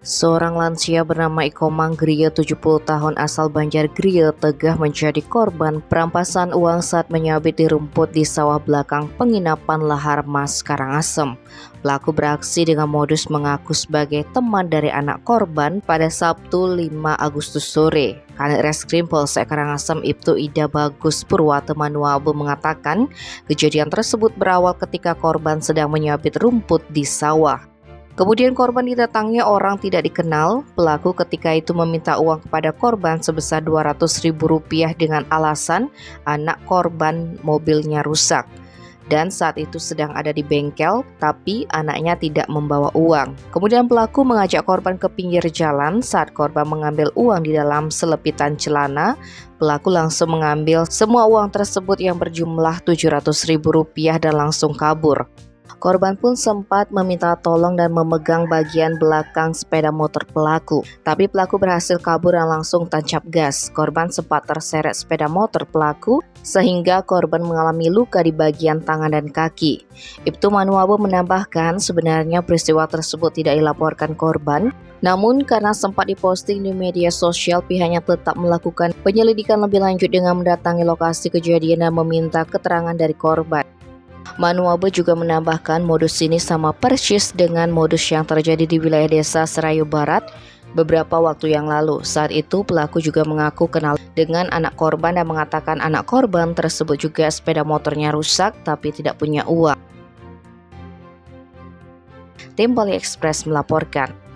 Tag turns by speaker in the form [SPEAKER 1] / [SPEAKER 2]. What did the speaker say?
[SPEAKER 1] Seorang lansia bernama Ikomang Griya 70 tahun asal Banjargriya Tegah menjadi korban perampasan uang saat menyabit di rumput di sawah belakang penginapan Lahar Mas Karangasem. Pelaku beraksi dengan modus mengaku sebagai teman dari anak korban pada Sabtu 5 Agustus sore. Kanit Reskrim Polsek Karangasem Ibtu Ida Bagus Purwate Manuabe mengatakan kejadian tersebut berawal ketika korban sedang menyabit rumput di sawah. Kemudian korban didatangi orang tidak dikenal. Pelaku ketika itu meminta uang kepada korban sebesar Rp200.000 dengan alasan anak korban mobilnya rusak. Dan saat itu sedang ada di bengkel, tapi anaknya tidak membawa uang. Kemudian pelaku mengajak korban ke pinggir jalan. Saat korban mengambil uang di dalam selepitan celana, pelaku langsung mengambil semua uang tersebut yang berjumlah Rp700.000 dan langsung kabur. Korban pun sempat meminta tolong dan memegang bagian belakang sepeda motor pelaku. Tapi pelaku berhasil kabur dan langsung tancap gas. Korban sempat terseret sepeda motor pelaku sehingga korban mengalami luka di bagian tangan dan kaki. Ibtu Manuabe menambahkan sebenarnya peristiwa tersebut tidak dilaporkan korban. Namun karena sempat diposting di media sosial, pihaknya tetap melakukan penyelidikan lebih lanjut dengan mendatangi lokasi kejadian dan meminta keterangan dari korban. Manuabe juga menambahkan modus ini sama persis dengan modus yang terjadi di wilayah desa Serayu Barat beberapa waktu yang lalu. Saat itu pelaku juga mengaku kenal dengan anak korban dan mengatakan anak korban tersebut juga sepeda motornya rusak tapi tidak punya uang. Tim Poli Express melaporkan.